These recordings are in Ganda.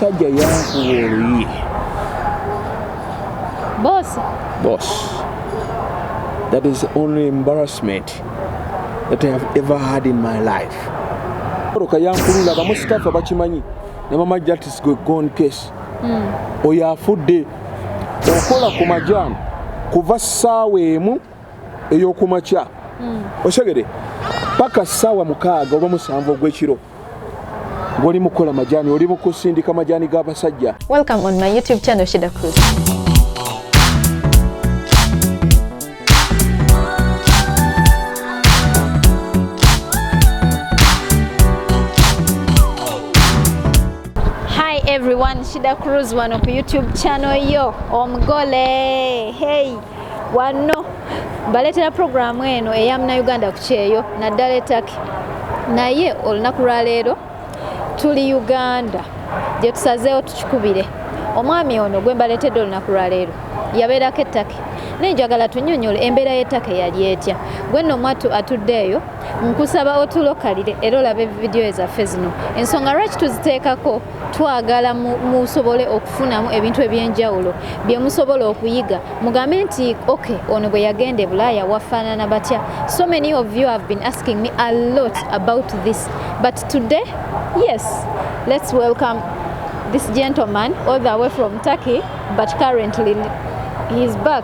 Omusajja yankuba oluuyi. Boss. That is the only embarrassment that I have ever had in my life. Oroka yankulula bamustafa bakimanyi ne mama justice gone case. Oyo afudde okola ku majani kuva ssaawa emu ey'okumakya. Osegere paka ssaawa 6 oba 7 ogw'ekiro. Ng'oli mu kukola majani, oli mu kusindika majani g'abasajja. Welcome on my YouTube channel, Shida Cruz. Hi everyone, Shida Cruz wano ku YouTube channel yo. Omugole. Hey, wano baletera programu eno eyamna Uganda ku kyeyo naddala ettaki. Naye olunaku lwa leero tuli Uganda gye tusazeewo tukikubire. Omwami ono gwe mbaletedde olunaku lwa leero yabeerako ettake naye njagala tunnyonnyole embeera y'ettake yali etya. Gwe nno mwatu atuddeeyo nkusaba otulokalire era olabe vidiyo ezaffe zino. Ensonga lwaki tuziteekako twagala musobole okufunamu ebintu ebyenjawulo bye musobola okuyiga mugambe nti okay ono bwe yagenda e Bulaaya wafaanana batya. So many of you have been asking me a lot about this, but today, yes, let's welcome this gentleman all the way from Turkey, but currently he's back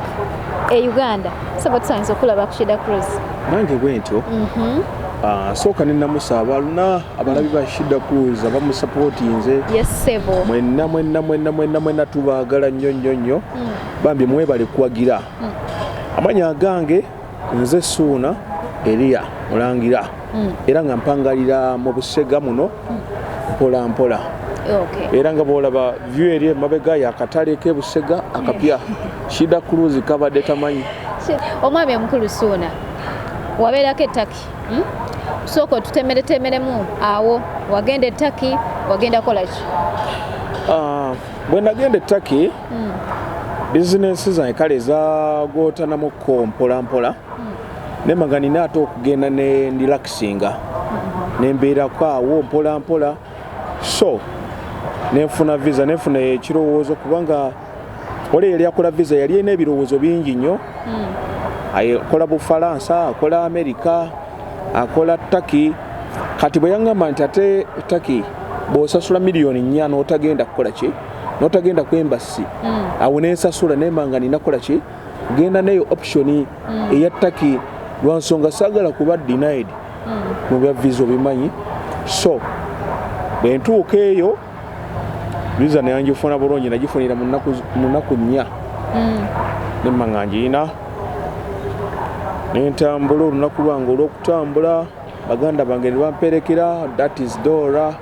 in Uganda. Saba tusanze okulaba ku Shida Cruz. Nange bwentyo. Sooka ne namusaba aluna abalabi ba Shida Cruz abamusupportinze. Yes, sebo. Mwenna tubaagala nnyo. Bambi mwebale kuwagira. Amanya agange nze Suuna Elia Mulangira. Era nga mpangalira mu Busega muno mpola. Okay. Era nga bwolaba view eri emabega y'akatale k'e Busega akapya. Shida Cruz kabadde tamanyi. Omwami omukulu Suuna wabeerako ettaki. Sooka tutemeretemeremu awo wagenda ettaki wagenda kola ki? Bwe nagenda ettaki bizinesi zange kale zagootanamuko mpola. Ne maganina ate okugenda ne relaxinga. Nembeerako awo mpola. So nenfuna visa nenfuna ekirowoozo kubanga oli yali akola visa yali ena ebirowoozo bingi nnyo. Akola Bufalansa, akola Amerika, akola Turkey. Kati bwe yaŋŋamba nti ate Turkey bw'osasula miliyoni 4 n'otagenda kukola ki? N'otagenda ku embassy. Awo n'ensasula nembanga nina kukola ki? Genda neyo option eya Turkey lwa nsonga saagala kuba denied mu bya visa obimanyi. So bwe ntuuka eyo visa neyanjifuna bulungi nagifunira mu nnaku 4. Nemmanga ngiina nentambula olunaku lwange olw'okutambula baganda bange ne bamperekera, that is Dora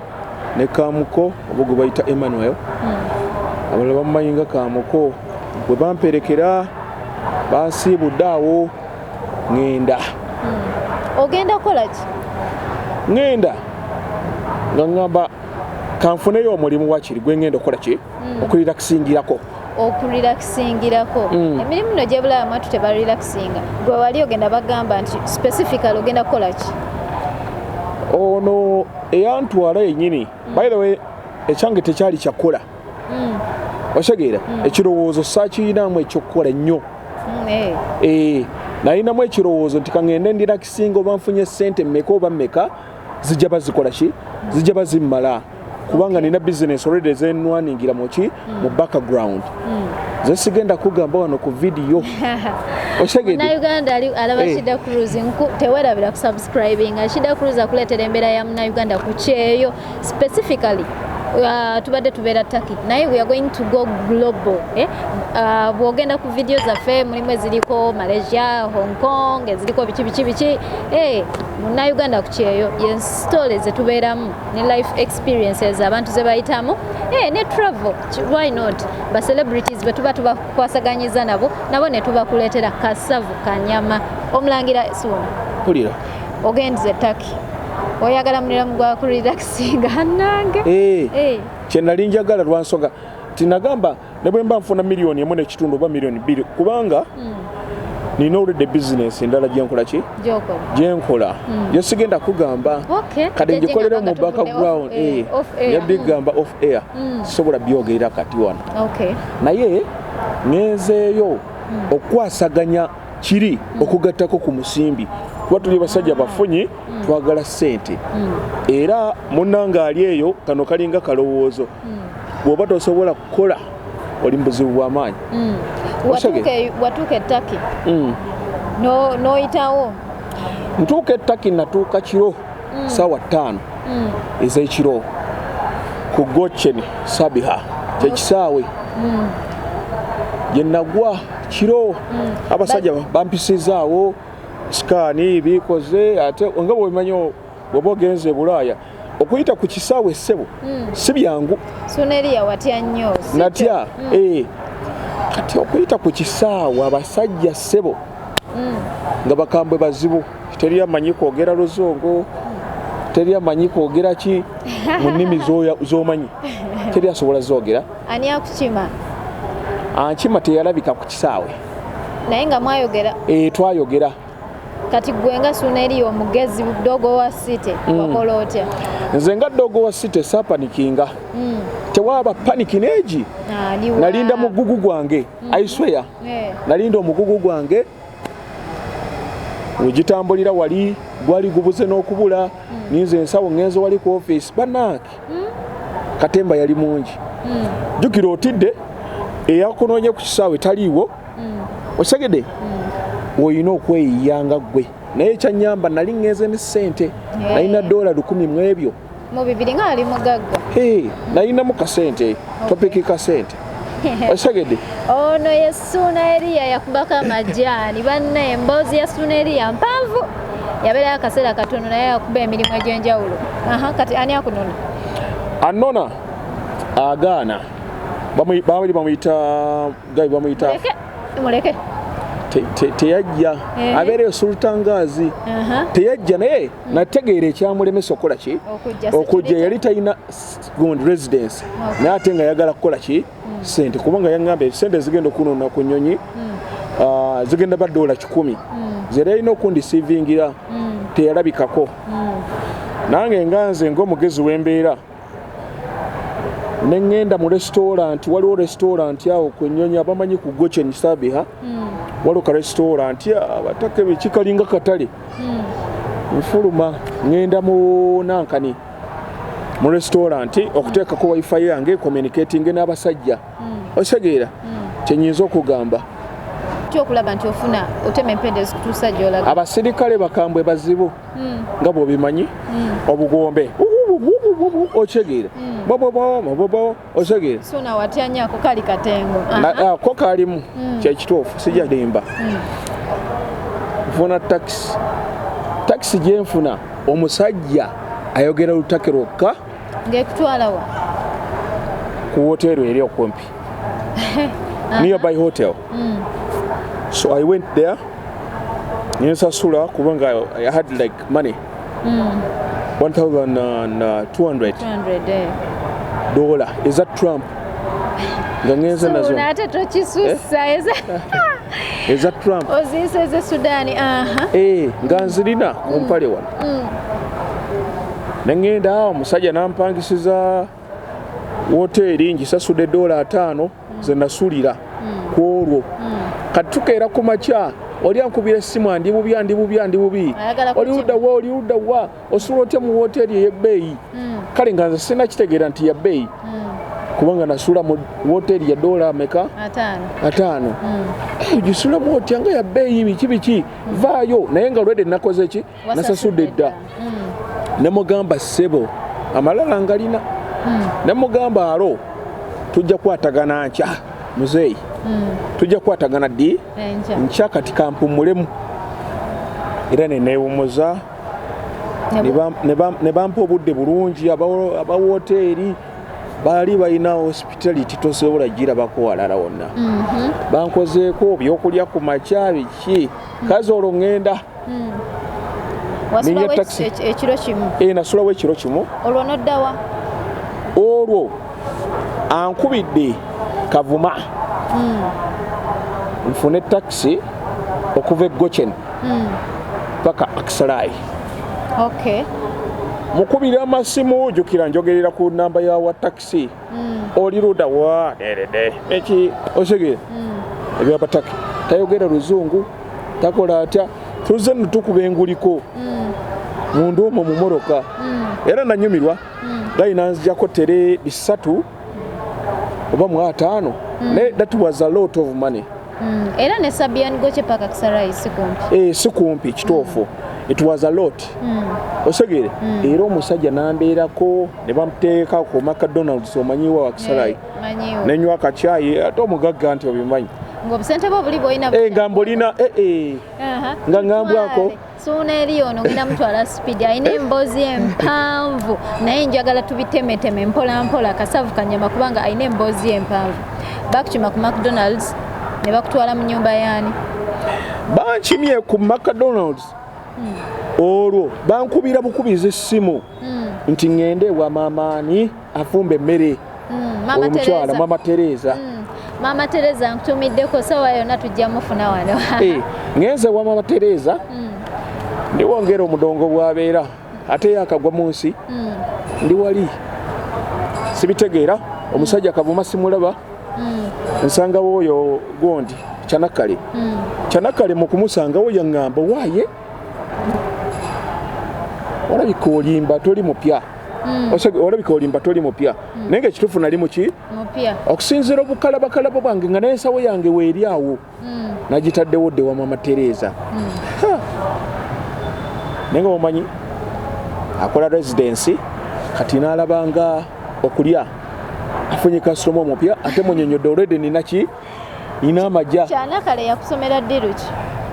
ne Kamuko obo gwe bayita Emmanuel. Abalala bamumanyi nga Kamuko. Bwe bamperekera bansiibudde awo ŋŋenda. Ogenda kola ki? Ŋŋenda nga ŋŋamba kanfuneyo omulimu wakiri gwe ŋŋenda okukola ki? Okurelaxingirako. Emirimu no gye Bulaaya mwatu tebarelaxinga. Gwe wali ogenda bagamba nti specifically ogenda kukola ki? Ono eyantwala yennyini. By the way, ekyange tekyali kyakola. Osegeera ekirowoozo saakiyinamu ekyokukola nnyo. Nalinamu ekirowoozo nti kangende ndirakisinga oba nfunye ssente mmeka oba mmeka zijja bazikola ki? Zijja bazimmala. Kubanga nina business already zenwaningira muki mu background. Ze sigenda kugamba wano ku video. Oshegede. Na Uganda alaba Shida Cruz tewerabira ku subscribing. Shida Cruz akuletera embeera ya muna Uganda ku kyeyo specifically. Tubadde tubeera Turkey. Naye we are going to go global. Bwogenda ku video zaffe mulimu eziriko Malaysia, Hong Kong, eziriko biki. Muna Uganda ku kyeyo ye story ze tubeeramu ne life experiences abantu ze bayitamu. Ne travel. Why not? Ba celebrities betuba kwasaganyizza nabo ne tubakuleetera kasavu kanyama. Omulangira Suuna. Pulira. Ogenze Turkey. Oyagala muliramu gwa ku relaxing hanange. Kye nali njagala lwa nsonga tinagamba ne bwe mba nfuna miliyoni 1.5 oba miliyoni 2 kubanga nina oludde bizinesi endala gyenkola ki gyenkola yo sigenda kugamba kati ngikolera mu background yabigamba off air sobola byogerera kati wano naye ngenzeeyo okwasaganya kiri okugattako ku musimbi kuba tuli basajja bafunyi twagala ssente era munnanga ali eyo kano kalinga kalowoozo bw'oba tosobola kukola oli mu buzibu bw'amaanyi watuuka ettaki n'oyitawo ntuuka ettaki natuuka kiro saawa 5 ez'ekiro ku Gochen Sabiha kyekisaawe gye nagwa kiro abasajja bampisizaawo sikaani bikoze ate nga bwemanyi bw'oba ogenze e Bulaaya okuyita ku kisaawe ssebo si byangu Suneriya watya nnyo natya kati okuyita ku kisaawe abasajja ssebo nga bakambwe bazibu teri amanyi kwogera Luzungu teri amanyi kwogera ki mu nnimi z'omanyi teri asobola zoogera ani akukima ankima teyalabika ku kisaawe naye nga mwayogera twayogera kati gwe nga Suneriya omugezi dogo wa site wakola otya nze nga dogo wa site saapanikinga tewaba paniki neegi nalinda mugugu gwange I swear nalinda omugugu gwange wegitambulira wali gwali gubuze n'okubula ninze ensawo ngenze wali ku office banaaki katemba yali mungi jjukira otidde eyakunoonye ku kisaawe taliiwo osegede oyina okweyiyanga gwe naye kyanyamba nali ngenze ne ssente nalina $10 mu ebyo mu bibiri nga ali mugagga nalinamu kasente topiki kasente osegede ono ye Suneriya yakubako amajaani banne emboozi ya Suneriya mpanvu yabeerayo akaseera katono naye yakuba emirimu egy'enjawulo kati ani akunona anona agaana baali bamuyita gabi bamuyita muleke teyajja abeereyo sultangazi teyajja naye nategeera ekyamulemesa okukola ki okujja yali talina residence naye ate nga yagala kukola ki sente kubanga yaŋŋamba sente zigenda okunona ku nnyonyi zigenda ba $10 ze yalina okundisiivingira teyalabikako nange nga nze ng'omugezi w'embeera neŋŋenda mu restaurant waliwo restaurant awo ku nnyonyi abamanyi ku Gochen Sabiha waliwo ka restaurant abatake bekikalinga katale nfuluma ŋŋenda mu nankani mu restaurant okuteekako wifi yange communicating n'abasajja osegeera kyenyinza okugamba okulaba nti ofuna otema empende zikutuusa gy'olaga abasirikale bakambwe bazibu nga bw'obimanyi obugombe okitegera okitegera suna watyanyako kali katengo ko kalimu kyekituufu sijja limba nfuna takisi gyenfuna omusajja ayogera lutake lwokka ng'ekutwalawa ku hoteri eri okumpi nearby hotel so I went there nensasula kubanga I had like money $1,200 is that Trump nga ngenze nazo ate tokisussa is that Trump oziyise ze Sudan nga nzirina kumpale wano nengenda omusajja nampangisiza hoteri ngisasudde $5 ze nasulira ku olwo kati tukeera ku makya oli ankubira essimu andi bubi oli ludda wa osula otya mu hoteri ey'ebbeeyi kale nga nze sina kitegeera nti ya bbeeyi kubanga nasula mu hoteri ya $5 ogisulamu otya nga ya bbeeyi biki vaayo naye nga olwedde nakoze ki nasasudde dda nemugamba ssebo amalala ngalina nemugamba alo tujja kwatagana nkya muzeeyi tujja kwatagana ddi nkya kati kampumulemu era neneewumuza ne bampa obudde bulungi abawoteeri baali balina hospitality tosobola girabako walala wonna bankozeeko byokulya ku makya biki kazi olwo ŋŋenda nasulawo ekiro kimu olwo noddawa olwo ankubidde kavuma nfune takisi okuva Gochen paka Aksaray. Okay. Mukubira amasimu jukira njogerera ku namba ya wa taxi. Oliruda wa derede. Eki osege. Ebya pataki. Tayogera Luzungu. Takola atya. Tuze ntukubenguliko. Mundu omo mumoroka. Era nanyumirwa. Gainanzijako tere bisatu. Oba mu 5. That was a lot of money. Era ne Sabian Goche paka Aksaray sikumpi. Sikumpi kitofu. It was a lot. Osegere era omusajja nambeerako ne bamuteeka ku McDonald's omanyiwa wa Aksaray. Nenywa akachayi ate omugagga nti obimanyi. Ng'obusente bwo buli bw'olina ngambolina nga ngambwako suuna eri ono ngenda mutwala speed ayina emboozi empanvu naye njagala tubitemeteme mpola mpola kasavu kanyama kubanga ayina emboozi empanvu. Bakukima ku McDonald's ne bakutwala mu nnyumba yaani. Bankimye ku McDonald's olwo bankubira bukubiza essimu nti ngende wa maamaani afumbe emmere. Omukyala Mama Teresa. Mama Teresa nkutumiddeko sawa yonna tujja mufuna wano. Ngenze wa Mama Teresa ndi wongera omudongo bwabeera ate yakagwa mu nsi ndi wali sibitegeera omusajja Kavuma simulaba nsangawo oyo gondi Kyanakale. Kyanakale mu kumusangawo yaŋŋamba waaye olabika olimba toli mupya. Olabika olimba toli mupya. Naye ng'ekituufu nali muki mupya okusinziira obukalabakalaba bwange nga n'ensawo yange weeri awo nagitaddewo dde wa Mama Teresa. Naye nga mumanyi akola residensi kati n'alabanga okulya afunye kasitoma omupya ate munyonyodde already ninaki nina amajja. Kyanakale yakusomera ddiiru ki?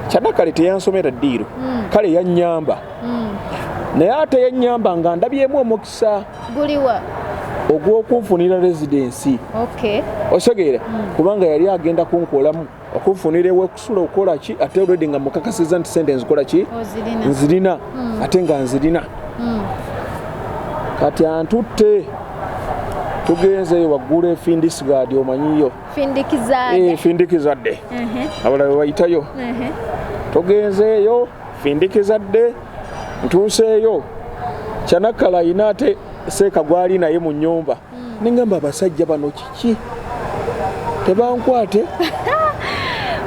Kyanakale teyansomera ddiiru kale yannyamba naye ate yannyamba nga ndabyemu omukisa guliwa ogw'okunfunira residensi. Osegeera kubanga yali agenda kunkolamu okunfunira ewekusula okukola ki ate already nga mukakasiza nti sente nzikola ki nzirina ate nga nzirina. Kati antutte tugenzeyo waggula efindisgadi omanyiyo findikizadde abalala bayitayo. Tugenzeeyo findikizadde ntuuseeyo Kyanakala ayina ate seeka gwali naye mu nnyumba nengamba abasajja bano kiki tebankwate.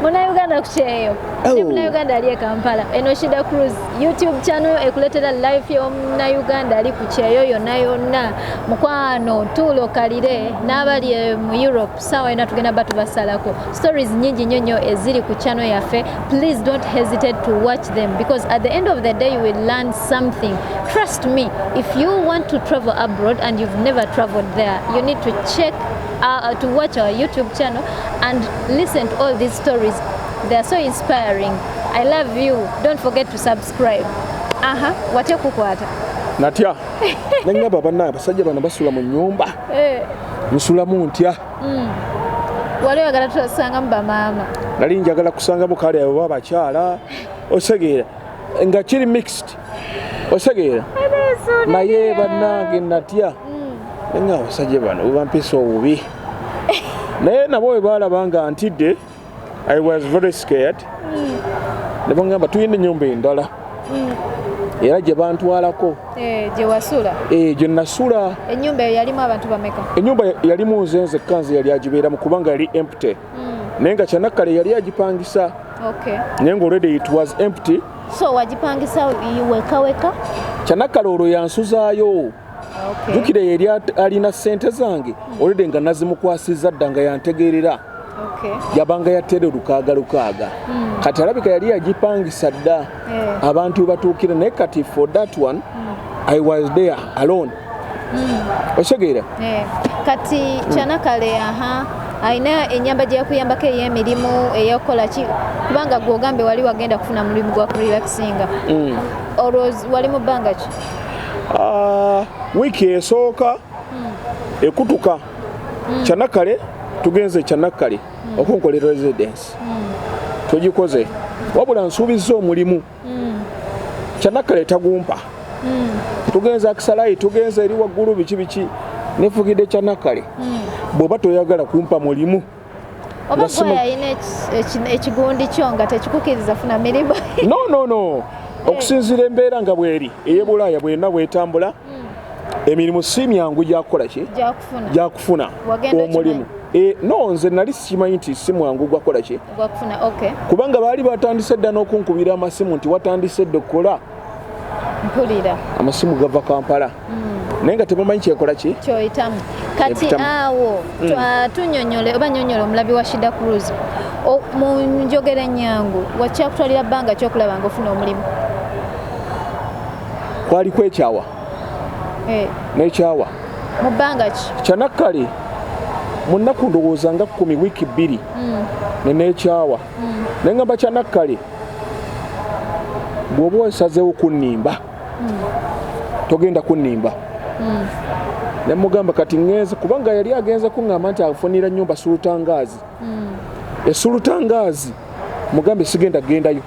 Munnayuganda ku kyeyo ne Munnayuganda ali e Kampala eno Shida Cruise YouTube channel ekuletera live y'Omunnayuganda ali ku kyeyo yonna yonna mukwano tulokalire n'abali mu Europe sawa yonna tugenda batubasalako stories nyingi nnyo eziri ku channel yaffe. Please don't hesitate to watch them because at the end of the day you will learn something. Trust me, if you want to travel abroad and you've never traveled there, you need to check to watch our YouTube channel and listen to all these stories. They are so inspiring. I love you. Don't forget to subscribe. Wate kukwata natya nengamba banna abasajja bano basula mu nnyumba nsulamu ntya. Wali oyagala tusangamu bamaama? Nali njagala kusangamu kale abo abakyala osegeera nga kiri mixed osegeera naye bannange natya nga abasajja bano bampisa obubi naye nabo bwe baalaba nga ntidde I was very scared. Ne bangamba tuyina ennyumba endala era gye bantwalako gye wasula gye nasula. Ennyumba eyo yalimu abantu bameka? Ennyumba yalimu nze nzekka nze yali agibeeramu kubanga yali empty naye nga Kyanakale yali agipangisa. Naye nga already it was empty. So wagipangisa weka? Kyanakale olwo yansuzaayo. Jukire yali alina ssente zange already nga nazimukwasizza dda nga yantegeerera. Yabanga yatere lukaaga kati alabika yali yagipangisa dda abantu batuukira naye kati for that one I was there alone. Osegeera kati Kyanakale ayina ennyamba gye yakuyambako ey'emirimu eyakola ki kubanga gwogambe wali wagenda kufuna mulimu gwa kurelaxinga olwo wali mu bbanga ki? Wiiki esooka ekutuka Kyanakale tugenze Kyanakale okunkolera residence tugikoze wabula nsuubizza omulimu Kyanakale tagumpa tugenze Aksaray tugenze eri waggulu biki nefugidde Kyanakale bw'oba toyagala kumpa mulimu oba gwe yalina ekigundi kyo nga tekikukiriza funa mirimu. No. Okusinziira embeera nga bweri ey'Ebulaaya bwena bwetambula emirimu si myangu gyakukola ki gyakufuna omulimu. No, nze nali sikimanyi nti si mwangu gwakola ki gwakufuna. Kubanga baali batandise dda n'okunkubira amasimu nti watandise dda okukola. Mpulira amasimu gava Kampala naye nga tebamanyi kyekola ki kyoyitamu. Kati awo tunyonyole oba nyonyole omulabi wa Shida Cruise mu njogera ennyangu wakyakutwalira bbanga kyokulaba ng'ofuna omulimu? Kwali kwekyawa n'ekyawa mu bbanga ki kyanakkale mu nnaku ndowooza nga 10 wiiki 2 neneekyawa naye ngamba kyanakkale bw'oba osazeewo kunnimba togenda kunnimba. Ne mugamba kati ngenze kubanga yali agenze kuŋŋamba nti afunira nnyumba sulutangaazi. Esulutangaazi mugambe sigenda gendayo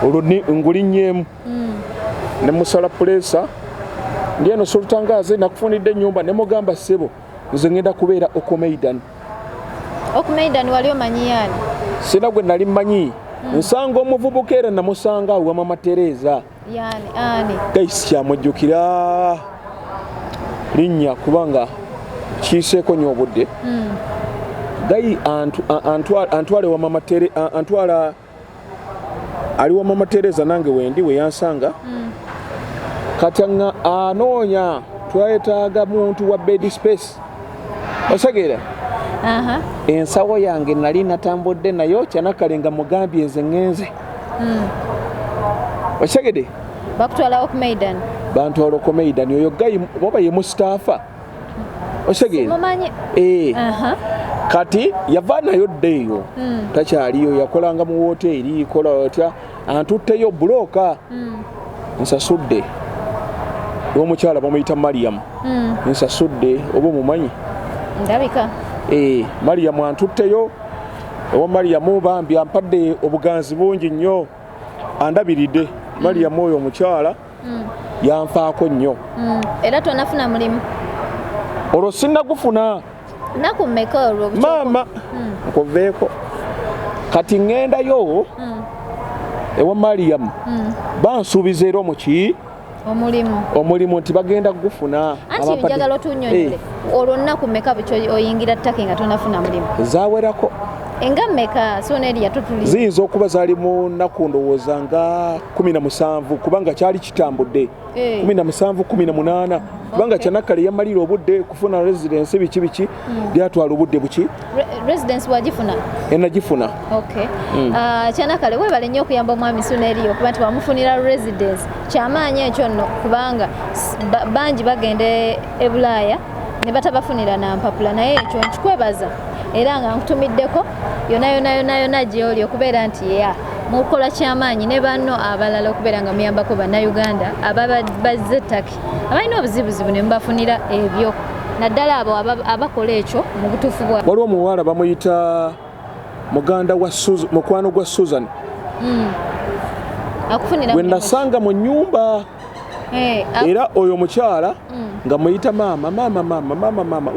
olwo ngulinnyeemu ne musala puleesa ndi eno sulutangaazi nakufunidde ennyumba ne mugamba ssebo nze ngenda kubeera Okomeidan. Okomeidan wali omanyi yaani? Sina gwe nali mmanyi. Nsanga omuvubuka era namusanga awo Mama Tereza. Yaani ani? Gaisi kyamujjukira linnya kubanga kiiseeko nnyo obudde. Gayi antwale wa Mama Tereza antwala ali wa Mama Tereza nange wendi we yansanga. Kati anoonya twetaaga muntu wa bed space. Osegeera? Ensawo yange nali natambudde nayo kyanakkale nga mugambye nze ngenze. Osegede bakutwala Okomeidan. Bantwala Okomeidan oyo gayi oba ye mustaafa. Osegede kati yava nayo ddeeyo takyaliyo yakolanga mu woteeri kola otya antutteyo bulooka nsasudde omukyala bamuyita Mariam nsasudde oba omumanyi ndabika Mariam antutteyo ewa Mariam bambi ampadde obuganzi bungi nnyo andabiridde Mariam oyo omukyala yanfaako nnyo era tonafuna mulimu olwo sinnagufuna naku mmeka olwo maama nkuveeko kati ŋŋendayo ewa Mariam bansuubiza era omuki omulimu nti bagenda kugufuna. Anti njagala otunyonyole olwo nnaku mmeka bukyo oyingira ttake nga tonafuna mulimu? Zaawerako. Enga mmeka so neri yatutuli? Ziyinza okuba zaali mu nnaku ndowooza nga 17 kubanga kyali kitambudde 17 18 kubanga kyanakkale yamalira obudde kufuna residence biki byatwala obudde buki residence wagifuna? Enagifuna. Kyanakkale weebale nnyo okuyamba omwami Suneri okuba nti wamufunira residence kyamaanyi ekyo nno kubanga bangi bagenda e Bulaaya ne batabafunira na mpapula naye ekyo nkikwebaza era nga nkutumiddeko yona gy'oli okubeera nti mukola kyamaanyi ne banno abalala okubeera nga muyambako bannayuganda ababa bazze ttaki abalina obuzibuzibu ne mubafunira ebyo naddala abo abakola ekyo mu butuufu bwa. Waliwo omuwala bamuyita muganda wa mukwano gwa Susan akufunira gwe nasanga mu nnyumba era oyo omukyala nga muyita maama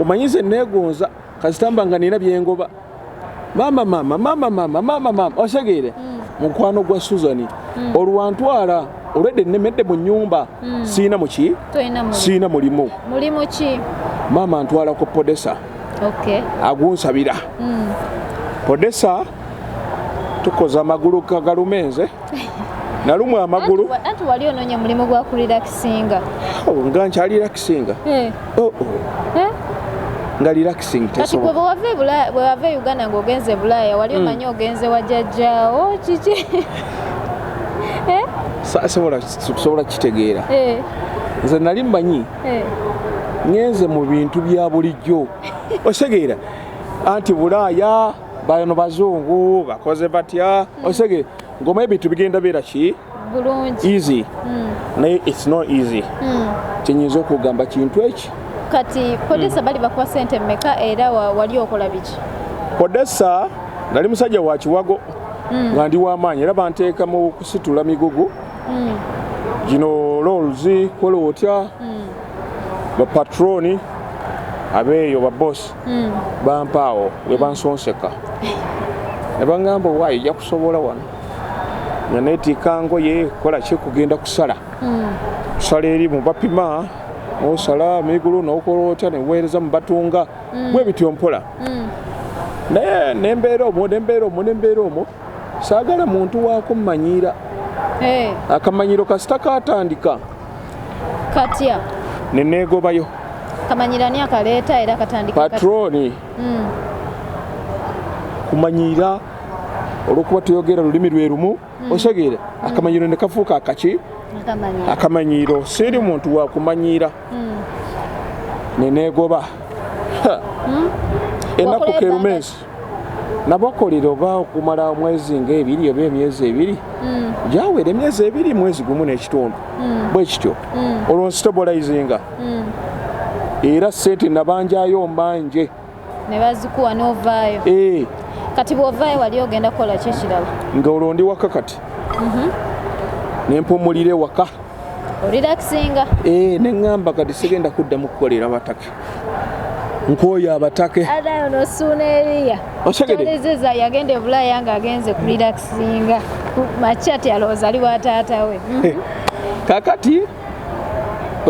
omanyize neegonza kasitamba nga nina byengoba maama osegeere mukwano gwa Susan olwantwala olwedde nnemedde mu nnyumba siina muki siina mulimu ki maama antwala ku Podesa agunsabira Podesa tukoza amagulu kagalumenze nalumwa amagulu anti wali onoonya mulimu gwa kurelaxinga nga nkyali relaxinga nga relaxing kati gwe bwe wava e Uganda ng'ogenze Bulaaya wali omanyi ogenze wajjajjaawo kiki sobola kitegeera nze nali mmanyi ngenze mu bintu bya bulijjo osegeera anti Bulaaya bano bazungu bakoze batya osegeera ngoma ebintu bigenda beera ki bulungi easy naye it's not easy kyenyinza okugamba kintu eki. Kati Podesa bali bakuwa sente mmeka era wali okola biki? Podesa nali musajja wa kiwago nga ndi w'amaanyi era banteeka mu kusitula migugu gino rolls kola otya bapatroni abeeyo babosi bampaawo we bansonseka ne baŋŋamba owaayo ojja kusobola wano nga neetiika ngoye kola ki kugenda kusala kusala eri mu bapima n'osala migulu n'okola otya ne weereza mu batunga bwe bityo mpola naye nembeera omwo saagala muntu wakummanyiira akamanyiro kasita katandika katya ne neegobayo kamanyira ni akaleeta era katandika patroni kumanyira olwokuba tuyogera lulimi lwe lumu osegeera akamanyiro ne kafuuka akaki akamanyiro siri muntu wakumanyira ne neegoba enaku kerumesi nabakolera oba okumala omwezi ng'ebiri oba emyezi ebiri gyawera emyezi ebiri mwezi gumu n'ekitundu bwe kityo olwo nstabilizinga era sente nabanjayo mbanje ne bazikuwa n'ovaayo kati bw'ovaayo wali ogenda kukola ki ekirala nga olwo ndi waka kati nempumulire waka orelaxinga neŋŋamba kati sigenda kuddamu kukolera batake nkooyo abatake adayo nosuuna eriya tolezeza yagenda e Bulaaya ng'agenze kurelaxinga makyati alowooza ali wa taata we kakati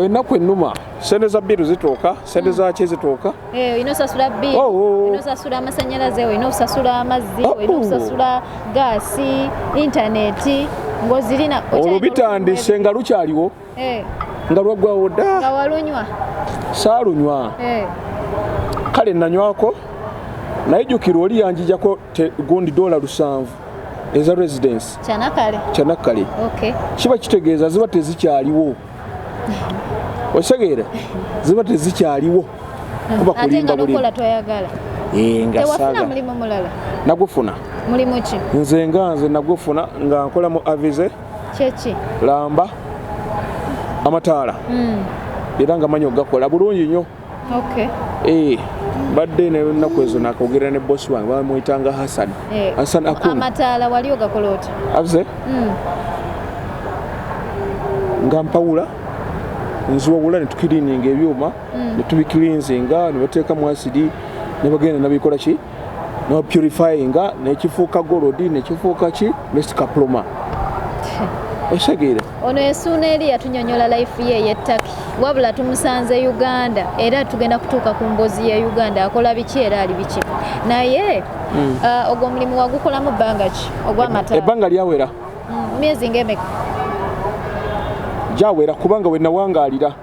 ennaku ennuma sente za bbiru zituuka sente zaki zituuka olina osasula bbiru olina osasula amasannyalaze olina osasula amazzi olina osasula gaasi intaneti ng'ozirina olwo bitandise nga lukyaliwo nga lwaggwawo dda nga walunywa saalunywa kale nanywako naye jjukira oli yanjijako gundi $7 eza residence kyanakkale kiba kitegeeza ziba tezikyaliwo osegeera ziba tezikyaliwo kuba kulimba bulimba tewafuna mulimu mulala nagufuna mulimu ki nze nagufuna nga nkola mu avize kyeki lamba amataala era nga manyi ogakola bulungi nnyo badde nenaku ezo nakogera ne bosi wange bamuyitanga Hassan Akun amataala wali ogakola oti avize nga mpawula nziwawula ne tukiriininga ebyuma ne tubikiriinzinga ne bateekamu asidi ne bagenda nabikola ki ne bapurifyinga nekifuuka golodi nekifuuka ki nesikaploma osegeera ono esuuna eri yatunyonyola life ye ey'ettaki wabula tumusanze Uganda era tugenda kutuuka ku mboozi ya Uganda akola biki era ali biki naye ogwo omulimu wagukolamu bbanga ki ogw'amataala ebbanga lyawera myezi ng'emeka gyawera kubanga we nawangaalira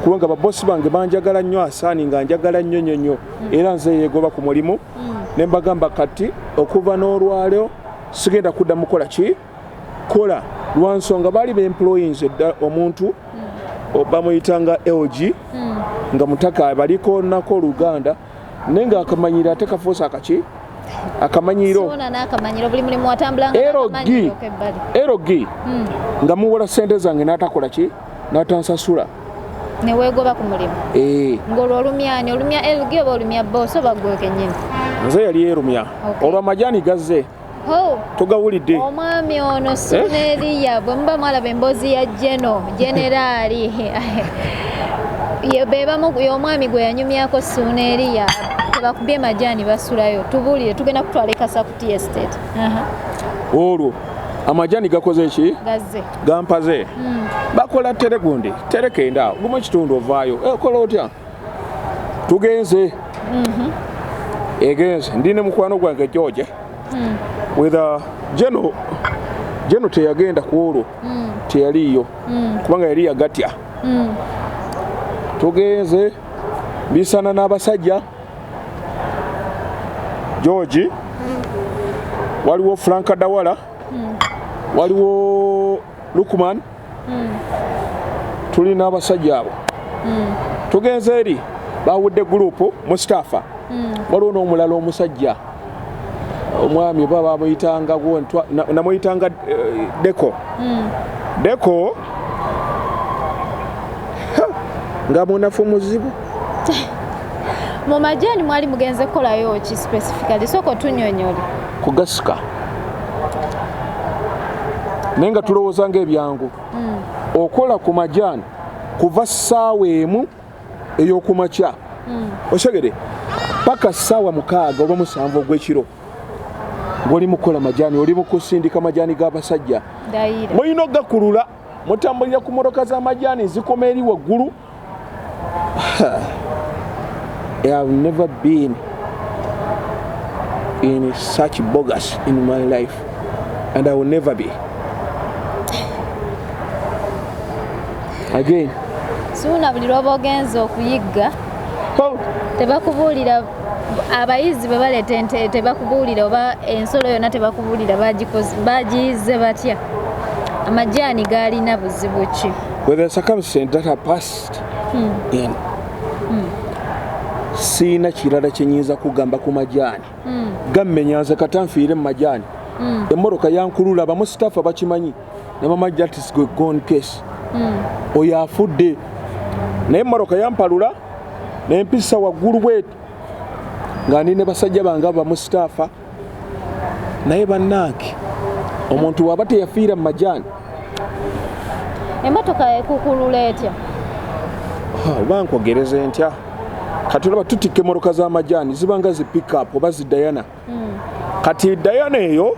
kubanga babosi bange banjagala nnyo asaani nga njagala nnyo era nze yeegoba ku mulimu ne mbagamba kati okuva n'olwaleo sigenda kuddamu kola ki kola lwansonga baali beemployees omuntu bamuyitanga LG nga mutaka baliko nako Oluganda naye nga akamanyiro ate kafuusa akaki akamanyiro buli mulimu watambulanga erogi nga muwola sente zange n'atakola ki n'atansasula neweegoba ku mulimu ng'olwo olumya LG oba olumya boss oba gwe kennyini nze yali yerumya olwo amajaani gazze tugawulidde omwami ono suuna eriya bwe muba mwalaba emboozi ya generaali y'omwami gwe yanyumyako suuna eriya tebakubye majaani basulayo tubuulire tugenda kutwala ekasa ku tea estate olwo amajaani gakoze ki gazze gampaze bakola teregundi terekenda gumu ekitundu ovaayo kola otya tugenze egenze ndine mukwano gwange George with Jeno teyagenda ku olwo teyaliyo kubanga yali yagatya tugenze bisana n'abasajja George waliwo Franka Dawala waliwo Lukman tuli n'abasajja abo tugenze eri bawudde gurupu Mustafa waliwo n'omulala omusajja omwami baba bamuyitanga namuyitanga Deko nga munafu muzibu mu majaani mwali mugenze kolayo ki specifically soko tunyonyole kugasika naye nga tulowooza ng'ebyangu okola ku majaani kuva ssaawa emu ey'okumakya osegere paka ssaawa 6 oba 7 ogw'ekiro ng'oli mukola majaani oli mukusindika majaani g'abasajja mulina ogakulula mutambulira ku motoka z'amajaani zikoma eri waggulu. I have never been in such bogus in my life and I will never be again. Suuna buli lw'oba ogenza okuyigga tebakubuulira abayizi bwe baleeta ente tebakubuulira oba ensolo yonna tebakubuulira bagiyize batya amajaani gaalina buzibu ki with the circumstances that are passed in siina kirala kyenyinza kugamba ku majaani gammenyanze katanfiire mu majaani emmotoka yankulula abamu sitaafu bakimanyi ne mama that is gone case oyo afudde naye emmotoka yampalula nempisa waggulu bwetu nga ndi ne basajja bange abamu sitaafa naye bannange omuntu waba teyafiira mu majaani emmotoka ekukulula etya oba nkwogereze ntya kati olaba tutikka emmotoka z'amajaani zibanga zi pickup oba zi dayana kati dayana eyo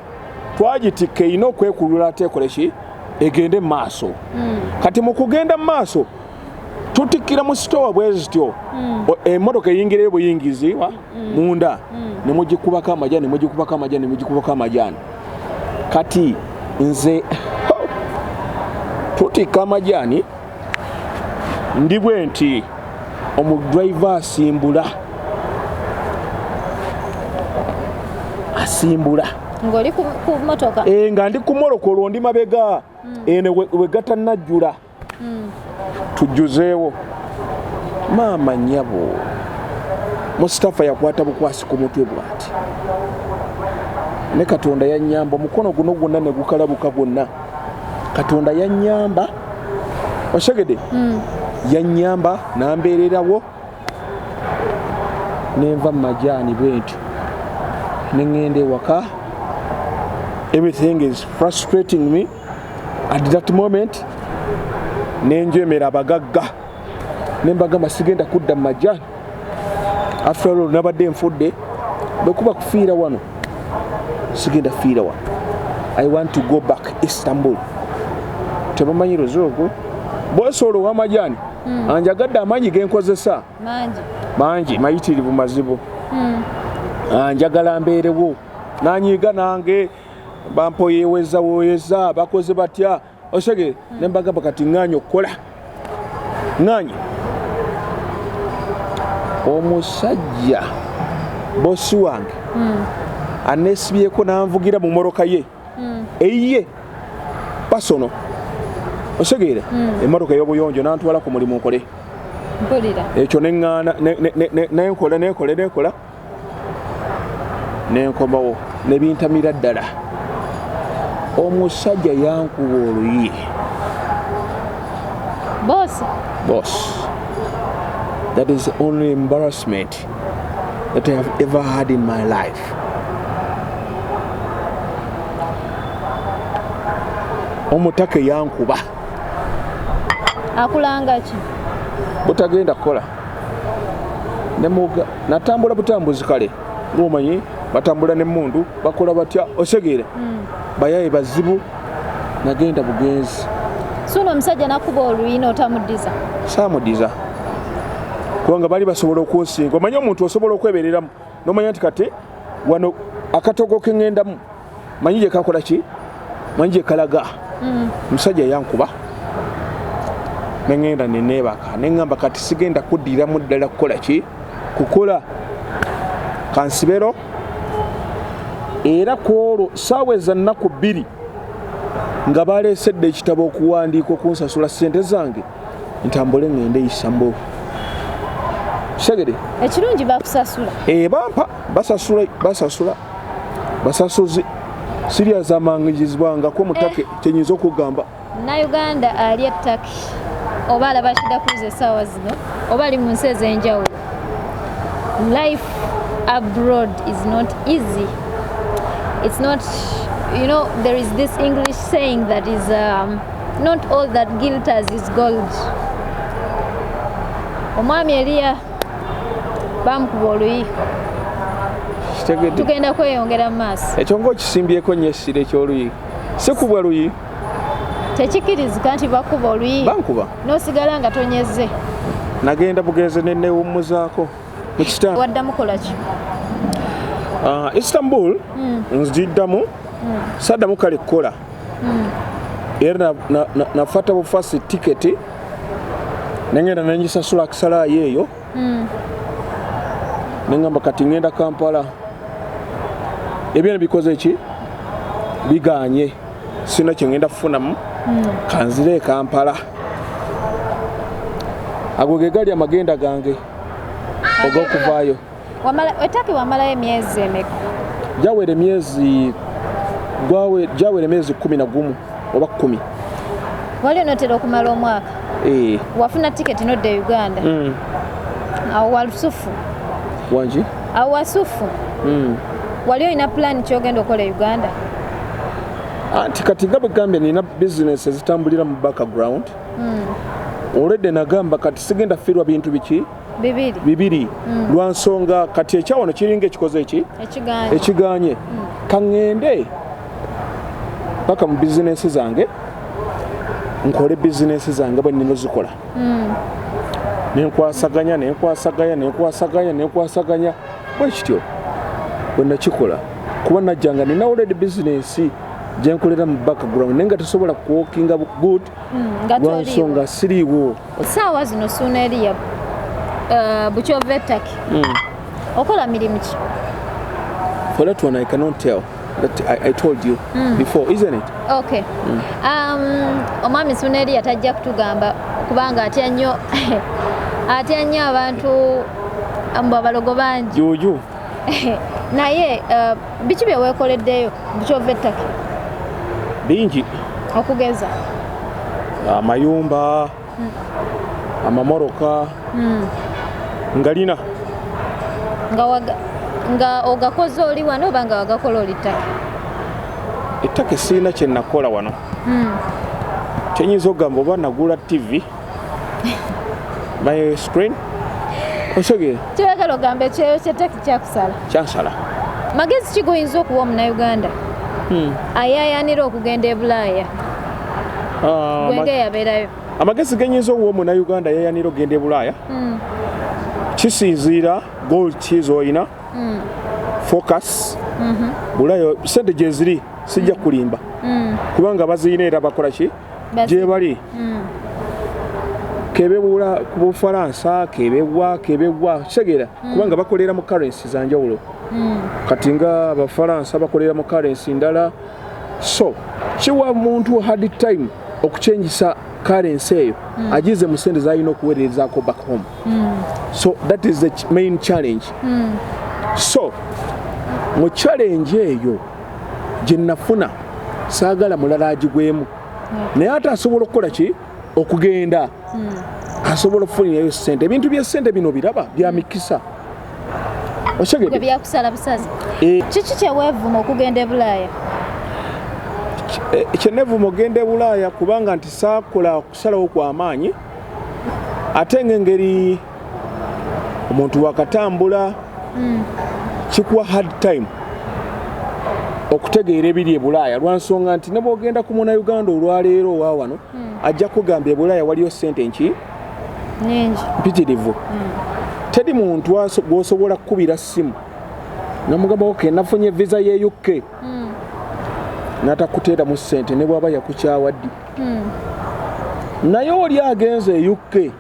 twagitikka erina okwekulula ate ekole ki egende mu maaso kati mu kugenda mu maaso tutikkira mu sitowa bwe zityo emmotoka eyingirayo buyingizibwa munda ne mugikubako amajaani kati nze tutikka amajaani ndi bwe nti omudriver asimbula ng'oli ku motoka nga ndi ku motoka olwo ndi mabega ene we gatannajjula tujjuzeewo maama nnyabo musitafa yakwata bukwasi ku mutwe bw'ati ne Katonda yannyamba omukono guno gwonna ne gukalabuka gwonna Katonda yannyamba osegede yannyamba nambeererawo nenva mu majaani bwentyo neŋŋenda ewaka. Everything is frustrating me at that moment. Nenjemera abagagga nembagamba sigenda kudda mu majaani after all nabadde nfudde bwekuba kufiira wano sigenda fiira wano. I want to go back Istanbul. Tebamanyi rozoogo bwesolo w'amajaani anjagadde amaanyi genkozesa mangi mayitirivu mazibu anjagala mbeerewo nanyiga nange bampoyeweza bakoze batya osege nembagamba kati ŋŋaanyi okukola ŋŋaanyi omusajja bosi wange anesibyeko nanvugira mu moroka ye eyiye pasono osegeera emmotoka ey'obuyonjo nantwala ku mulimu nkole ekyo neŋŋaana nenkola nenkomawo nebintamira ddala. Omusajja yankuba oluuyi boss. That is the only embarrassment that I have ever had in my life. Omutake yankuba akulanga ki butagenda kukola nemuga natambula butambuzi kale ng'omanyi batambula n'emmundu bakola batya osegeera bayaye bazibu nagenda bugenzi. Suno omusajja nakuba oluuyi n'otamuddiza? Saamuddiza kubanga bali basobola okwosinga. Omanyi omuntu osobola okwebereramu n'omanya nti kati wano akatogo ke ŋŋendamu manyi gye kakola ki manyi gye kalaga. Omusajja yankuba neŋŋenda neneebaka neŋŋamba kati sigenda kuddiramu ddala kukola ki kukola kansibero era kwolwo ssaawa eza nnaku 2 nga baleesedde ekitabo okuwandiika okunsasula ssente zange ntambule ŋŋende Istanbul. Segere ekirungi bakusasula bampa basasula basasuzi siriya zamangizibwangako mutake kyenyinza okugamba. Uganda ali ettaki oba alaba shida kuza essaawa zino oba ali mu nsi ez'enjawulo. Life abroad is not easy. It's not, there is this English saying that is not all that glitters is gold. Omwami Eliya bamukuba oluyi tugenda kweyongera mu maaso ekyo ng'okisimbyeko nnyo essira eky'oluyi sikubwa luyi tekikirizika nti bakuba oluyi bankuba n'osigala nga tonyeze nagenda bugenze nenewummuzaako mu kitanda waddamu kola ki Istanbul nziddamu saddamu kale kukola era nafata bufasi tiketi nengenda nengisasula akisalaayo eyo nengamba kati ngenda Kampala ebyona bikoze ki biganye sina kyengenda kufunamu kanzire Kampala ago ge gali amagenda gange og'okuvaayo etaki wamalayo emyezi emeka jawere myezi 11 oba 10 wali onotera okumala omwaka wafuna tiketi nodda Uganda awo walusufu wangi awo wasufu wali olina plan kyogenda okola Uganda anti kati nga bwegambye nina bizinesi ezitambulira mu background olwedde nagamba kati sigenda fiirwa bintu biki bibiri lwansonga kati ekyawano kiringa ekikoze eki ekiganye kaŋŋende paka mu bizinesi zange nkole bizinesi zange bwe nnina ozikola nenkwasaganya bwe kityo bwe nakikola kuba najjanga nina already bizinesi gyenkolera mu background naye nga tesobola kuwokinga good lwansonga siriiwo saawa zino suuna eriya bukyova ettaki okola mirimu ki for that one I cannot tell that I told you before isn't it okay omwami suuna eriya tajja kutugamba kubanga atya nnyo abantu abalogo bangi juju naye biki byeweekoleddeyo bukyova ettaki bingi okugeza amayumba amamoroka ngalina nga ogakoze oli wano oba nga wagakola oli ettaka sirina kye nakola wano kyenyinza okugamba oba nagula TV my screen osogere kirekera ogamba ekyeyo kyettaki kyansala magezi ki goyinza okuwa omunauganda ayayanira okugenda e Bulaaya gwenge yabeerayo amagezi genyinza okuwa omunauganda ayayanira okugenda e Bulaaya kisinziira goal ki z'olina focus Bulaaya sente gye ziri sijja kulimba kubanga baziyina era bakola ki gye bali kebewula ku Bufalansa kebebwa kitegeera kubanga bakolera mu currency za njawulo kati nga Abafalansa bakolera mu currency ndala so kiwa muntu hard time okukyengisa currency eyo agize mu sente zalina okuweerezaako back home so that is the main challenge so mu challenge eyo gye nafuna saagala mulala agigwemu naye ate asobola okukola ki okugenda asobola okufunirayo sente ebintu by'esente bino biraba bya mikisa osogede byakusala busazi kiki kyeweevuma okugenda e Bulaaya kyeneevuma okugenda e Bulaaya kubanga nti saakola okusalawo kw'amaanyi ate ng'engeri omuntu wakatambula kikuwa hard time okutegeera ebiri e Bulaaya lwansonga nti ne bw'ogenda ku munauganda olwaleero owa wano ajja kugamba e Bulaaya waliyo sente nki nyingi mpitirivu teri muntu gwosobola kukubira ssimu namugamba oke nafunye visa ye UK n'atakuteeramu ssente ne bw'aba yakukyawa ddi naye oli agenze e UK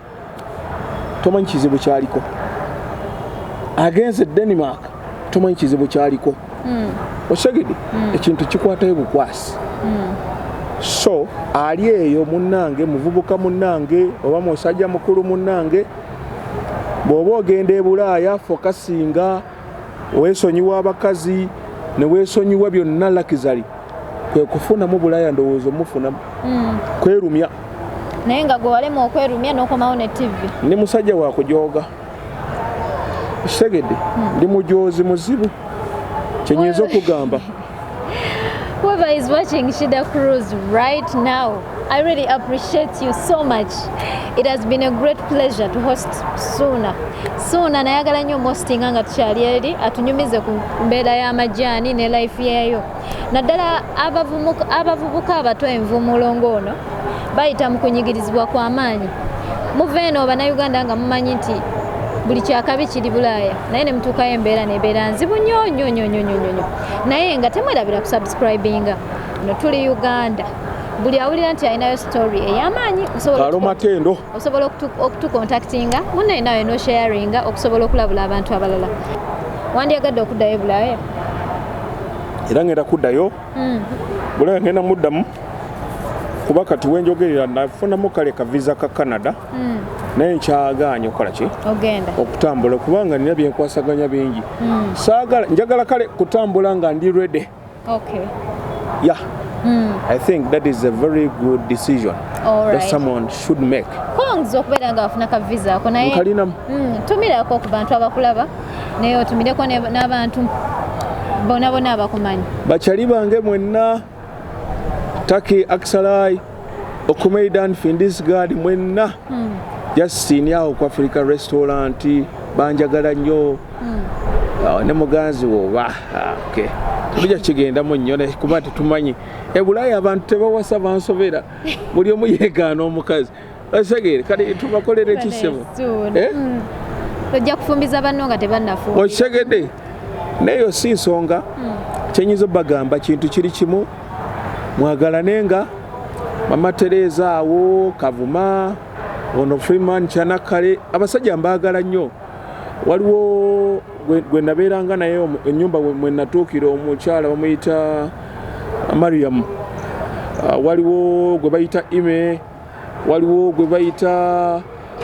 tomanyi kizibu kyaliko agenze Denmark tomanyi kizibu kyaliko osegede ekintu kikwatayo bukwasi so ali eyo munnange muvubuka munnange oba musajja mukulu munnange bw'oba ogenda e Bulaaya fokasinga weesonyiwa abakazi ne weesonyiwa byonna lakizali kwe kufunamu Bulaaya ndowooza omufunamu kwerumya naye nga gwe walema okwerumya n'okomawo ne TV ndi musajja wa kujooga segede ndi mujoozi muzibu kyenyinza okugamba whoever is watching Shida Cruise right now I really appreciate you so much. It has been a great pleasure to host Suna. Suna nayagala nnyo hostinga nga tukyali eri atunyumize ku mbeera y'amajaani ne life yeeyo. Naddala abavubuka abato envumulongo ono bayita mu kunyigirizibwa kw'amaanyi. Muva eno Bannayuganda nga mumanyi nti buli kyakabi kiri Bulaaya naye ne mutuukayo embeera nebeera nzibu nnyo naye nga temwerabira kusubscribinga no tuli Uganda. Buli awulira nti alinayo story ey'amaanyi osobola okutukontaktinga munnaye nawe no sharinga okusobola okulabula abantu abalala. Wandyagadde okuddayo Bulaaya? Era ngenda kuddayo Bulaaya ngenda muddamu kuba kati wenjogerera nafunamu kale ka visa ka Canada naye nkyagaanye okukola ki ogenda okutambula kubanga nina byenkwasaganya bingi njagala kale kutambula nga ndi ready. Okay. Yeah. I think that is a very good decision that someone should make. Konzo okubeera nga wafuna ka visa ako naye nkalinamu tumirako ku bantu abakulaba naye otumireko n'abantu bonna abakumanyi bakyali bange mwenna Taki Aksalai Okumeidan Findisgard mwenna Justin yao ku Africa Restaurant banjagala nnyo ne muganzi wo okay tujja kigendamu nnyo kuba tetumanyi Bulaaya abantu tebawasa bansobera buli omu yeegaana omukazi asegere kale tubakolere kisebo ojja kufumbiza banno nga tebannafumba okisegedde neyo si nsonga kyenyizo bagamba kintu kiri kimu mwagalanenga Mama Teresa awo Kavuma ono Freeman Chanakale abasajja mbagala nnyo waliwo gwe nabeeranga naye ennyumba mwe natuukira omukyala bamuyita Mariam waliwo gwe bayita Ime waliwo gwe bayita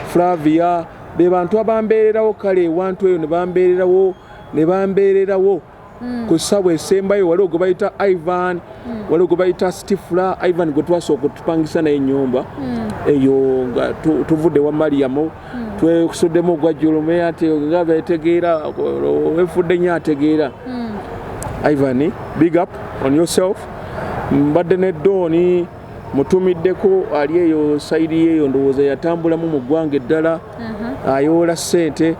Flavia be bantu abambeererawo kale ewantu eyo ne bambeererawo ku ssaawa esembayo waliwo gwe bayita Ivan waliwo gwe bayita Stifla Ivan gwe twasooka okutupangisa naye ennyumba eyo nga tuvudde wa Mariam twesuddemu ogwa Julume ate nga betegeera wefudde nnyo ategeera Ivan big up on yourself. Mbadde ne Doni mutumiddeko ali eyo saidi yeyo ndowooza yatambulamu mu ggwanga eddala ayoola ssente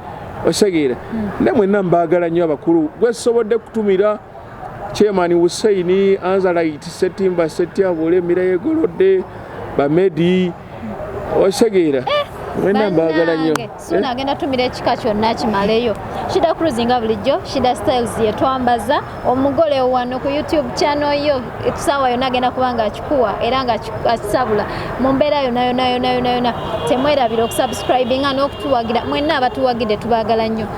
osegeera ne mwenna mbaagala nnyo abakulu gwesobodde kutumira Chairman Hussein Anzalite Setimba Setyabule Miraye Golodde Bamedi osegeera mwenna mbaagala nnyo Suna agenda tumira ekika kyonna kimaleyo. Shida Cruising bulijjo Shida Styles yetwambaza omugole wano ku YouTube channel yo etusaawa yonna agenda kubanga akikuwa era nga asabula mu mbeera yonna temwerabira okusubscribinga n'okutuwagira mwenna abatuwagidde tubaagala nnyo.